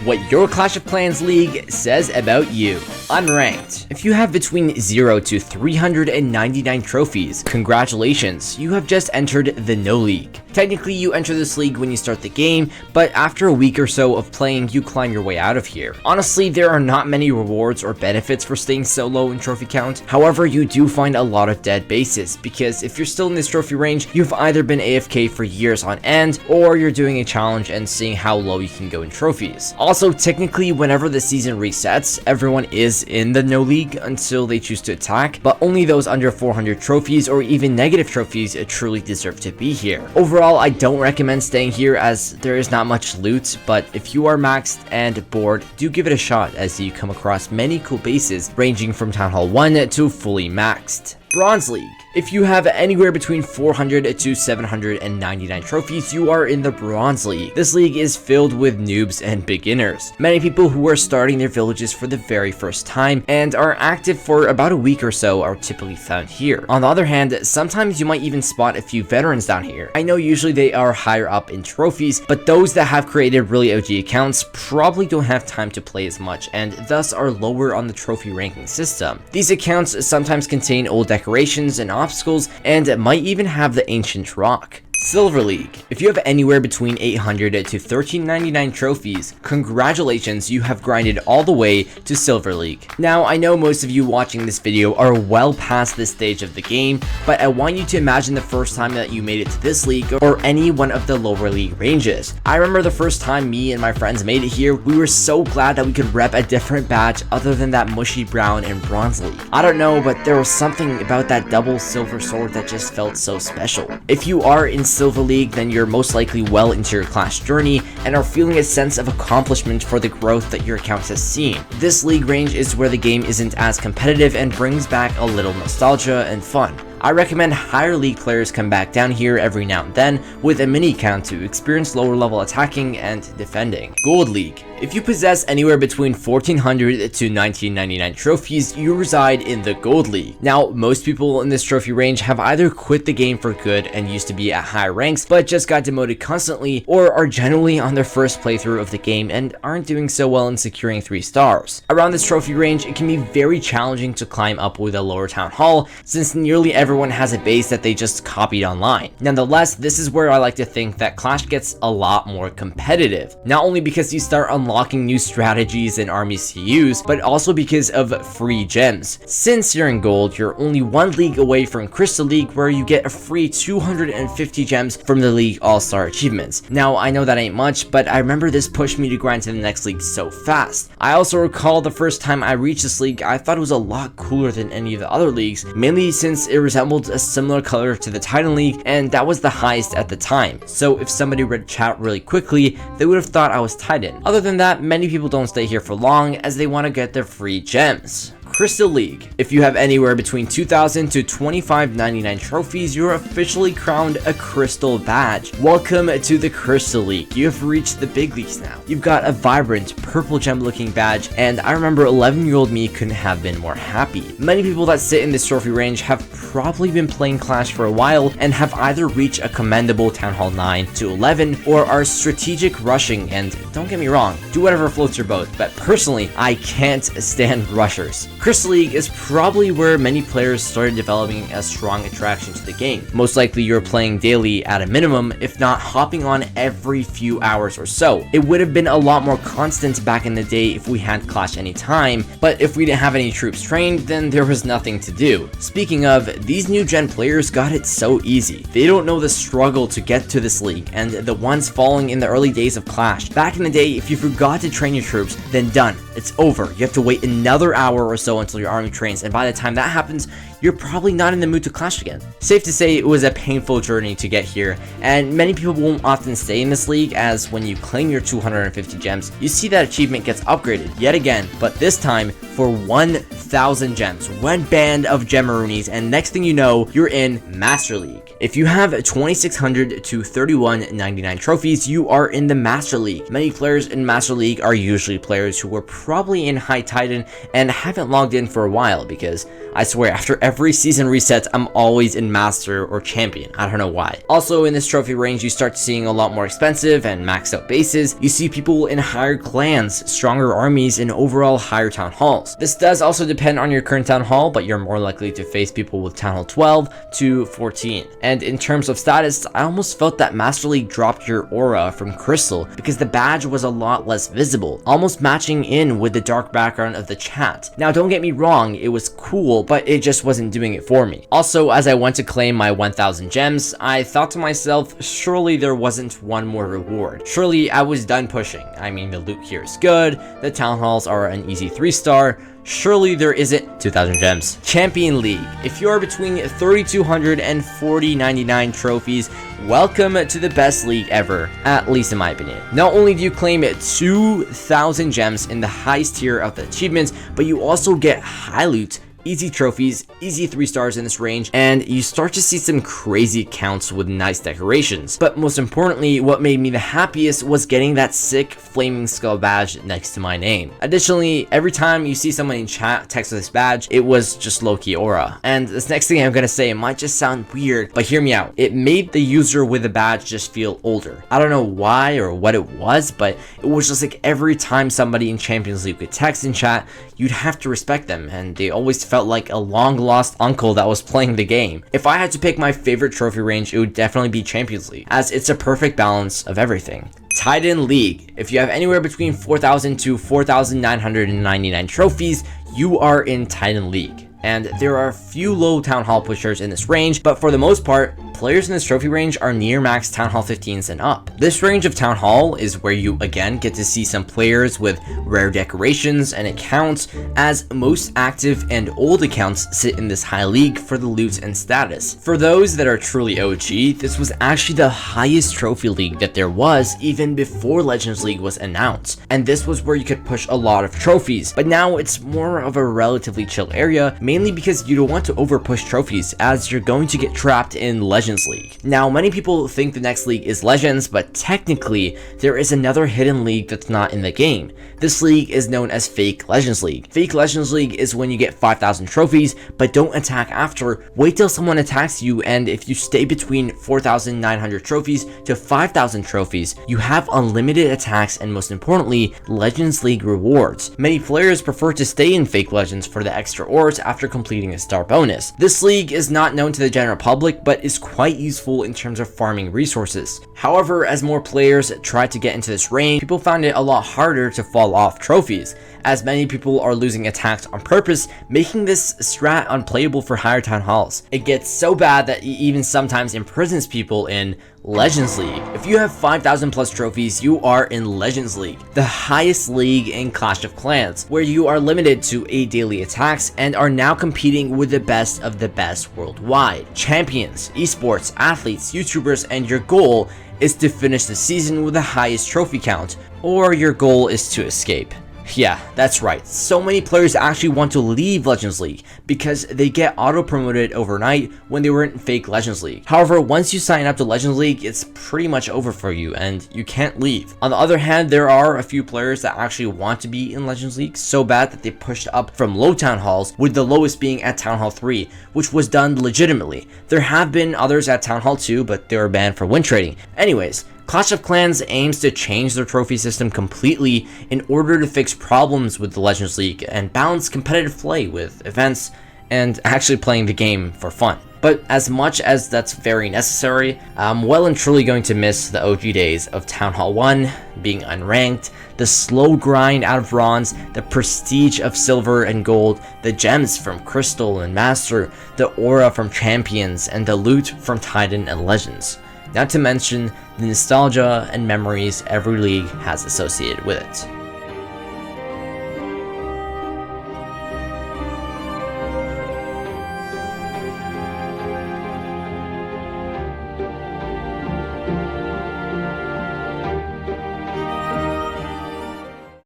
what your Clash of Clans league says about you. Unranked. If you have between 0 to 399 trophies, congratulations, you have just entered the No League. Technically, you enter this league when you start the game, but after a week or so of playing, you climb your way out of here. Honestly, there are not many rewards or benefits for staying so low in trophy count. However, you do find a lot of dead bases, because if you're still in this trophy range, you've either been AFK for years on end, or you're doing a challenge and seeing how low you can go in trophies. Also, technically, whenever the season resets, everyone is in the No League until they choose to attack, but only those under 400 trophies or even negative trophies truly deserve to be here. Overall, I don't recommend staying here as there is not much loot, but if you are maxed and bored, do give it a shot as you come across many cool bases ranging from Town Hall 1 to fully maxed. Bronze League. If you have anywhere between 400 to 799 trophies, you are in the Bronze League. This league is filled with noobs and beginners. Many people who are starting their villages for the very first time and are active for about a week or so are typically found here. On the other hand, sometimes you might even spot a few veterans down here. I know usually they are higher up in trophies, but those that have created really OG accounts probably don't have time to play as much and thus are lower on the trophy ranking system. These accounts sometimes contain old decorations and obstacles and might even have the ancient rock. Silver League. If you have anywhere between 800 to 1399 trophies, congratulations, you have grinded all the way to Silver League. Now, I know most of you watching this video are well past this stage of the game, but I want you to imagine the first time that you made it to this league or any one of the lower league ranges. I remember the first time me and my friends made it here, we were so glad that we could rep a different badge other than that mushy brown and Bronze League. I don't know, but there was something about that double silver sword that just felt so special. If you are in Silver League, then you're most likely well into your Clash journey and are feeling a sense of accomplishment for the growth that your account has seen. This league range is where the game isn't as competitive and brings back a little nostalgia and fun. I recommend higher league players come back down here every now and then with a mini account to experience lower level attacking and defending. Gold League. If you possess anywhere between 1400 to 1999 trophies, you reside in the Gold League. Now, most people in this trophy range have either quit the game for good and used to be at high ranks, but just got demoted constantly, or are generally on their first playthrough of the game and aren't doing so well in securing 3 stars. Around this trophy range, it can be very challenging to climb up with a lower town hall, since nearly everyone has a base that they just copied online. Nonetheless, this is where I like to think that Clash gets a lot more competitive. Not only because you start unlocking new strategies and armies to use, but also because of free gems. Since you're in gold, you're only 1 league away from Crystal League, where you get a free 250 gems from the league all-star achievements. Now, I know that ain't much, but I remember this pushed me to grind to the next league so fast. I also recall the first time I reached this league, I thought it was a lot cooler than any of the other leagues, mainly since it resembled a similar color to the Titan League, and that was the highest at the time. So if somebody read chat really quickly, they would have thought I was Titan. Other than that, many people don't stay here for long as they want to get their free gems. Crystal League. If you have anywhere between 2000 to 2599 trophies, you're officially crowned a Crystal badge. Welcome to the Crystal League. You have reached the big leagues now. You've got a vibrant purple gem looking badge, and I remember 11-year-old me couldn't have been more happy. Many people that sit in this trophy range have probably been playing Clash for a while and have either reached a commendable Town Hall 9 to 11 or are strategic rushing, and don't get me wrong, do whatever floats your boat, but personally, I can't stand rushers. Crystal League is probably where many players started developing a strong attraction to the game. Most likely you're playing daily at a minimum, if not hopping on every few hours or so. It would have been a lot more constant back in the day if we had Clash anytime, but if we didn't have any troops trained, then there was nothing to do. Speaking of, these new gen players got it so easy. They don't know the struggle to get to this league, and the ones falling in the early days of Clash. Back in the day, if you forgot to train your troops, then done. It's over. You have to wait another hour or so until your army trains, and by the time that happens, you're probably not in the mood to Clash again. Safe to say it was a painful journey to get here, and many people won't often stay in this league, as when you claim your 250 gems, you see that achievement gets upgraded yet again, but this time for 1000 gems, 1 band of Gemaroonies, and next thing you know, you're in Master League. If you have 2600 to 3199 trophies, you are in the Master League. Many players in Master League are usually players who were probably in High Titan and haven't logged logged in for a while because I swear after every season resets, I'm always in Master or Champion. I don't know why. Also, in this trophy range, you start seeing a lot more expensive and maxed out bases. You see people in higher clans, stronger armies, and overall higher town halls. This does also depend on your current town hall, but you're more likely to face people with town hall 12 to 14. And in terms of status, I almost felt that Master League dropped your aura from Crystal because the badge was a lot less visible, almost matching in with the dark background of the chat. Now, don't get me wrong, it was cool, but it just wasn't doing it for me. Also, as I went to claim my 1000 gems, I thought to myself, surely there wasn't one more reward. Surely I was done pushing. I mean, the loot here is good, the town halls are an easy 3-star, surely there isn't 2000 gems. Champion League. If you are between 3200 and 4099 trophies, welcome to the best league ever, at least in my opinion. Not only do you claim 2000 gems in the highest tier of the achievements, but you also get high loot, easy trophies, easy 3-stars in this range, and you start to see some crazy accounts with nice decorations. But most importantly, what made me the happiest was getting that sick flaming skull badge next to my name. Additionally, every time you see someone in chat text with this badge, it was just low-key aura. And this next thing I'm gonna say, it might just sound weird, but hear me out. It made the user with the badge just feel older. I don't know why or what it was, but it was just like every time somebody in Champions League could text in chat, you'd have to respect them, and they always felt like a long-lost uncle that was playing the game. If I had to pick my favorite trophy range, it would definitely be Champions League, as it's a perfect balance of everything. Titan League. If you have anywhere between 4000 to 4999 trophies, you are in Titan League. And there are a few low town hall pushers in this range, but for the most part, players in this trophy range are near max town hall 15s and up. This range of town hall is where you again get to see some players with rare decorations and accounts, as most active and old accounts sit in this high league for the loot and status. For those that are truly OG, this was actually the highest trophy league that there was even before Legends League was announced, and this was where you could push a lot of trophies. But now it's more of a relatively chill area, mainly because you don't want to over push trophies, as you're going to get trapped in Legends League. Now, many people think the next league is Legends, but technically there is another hidden league that's not in the game. This league is known as Fake Legends League. Fake Legends League is when you get 5000 trophies but don't attack after. Wait till someone attacks you, and if you stay between 4900 trophies to 5000 trophies, you have unlimited attacks and, most importantly, Legends League rewards. Many players prefer to stay in Fake Legends for the extra ores after completing a star bonus. This league is not known to the general public, but is quite useful in terms of farming resources. However, as more players tried to get into this range, people found it a lot harder to fall off trophies, as many people are losing attacks on purpose, making this strat unplayable for higher town halls. It gets so bad that it even sometimes imprisons people in Legends League. If you have 5000 plus trophies, you are in Legends League, the highest league in Clash of Clans, where you are limited to 8 daily attacks and are now competing with the best of the best worldwide. Champions, esports, athletes, YouTubers, and your goal is to finish the season with the highest trophy count, or your goal is to escape. Yeah, that's right. So many players actually want to leave Legends League because they get auto-promoted overnight when they were in Fake Legends League. However, once you sign up to Legends League, it's pretty much over for you and you can't leave. On the other hand, there are a few players that actually want to be in Legends League so bad that they pushed up from low town halls, with the lowest being at Town Hall 3, which was done legitimately. There have been others at Town Hall 2, but they were banned for win trading. Anyways, Clash of Clans aims to change their trophy system completely in order to fix problems with the Legends League and balance competitive play with events and actually playing the game for fun. But as much as that's very necessary, I'm well and truly going to miss the OG days of Town Hall 1, being unranked, the slow grind out of bronze, the prestige of silver and gold, the gems from Crystal and Master, the aura from Champions, and the loot from Titan and Legends. Not to mention the nostalgia and memories every league has associated with it.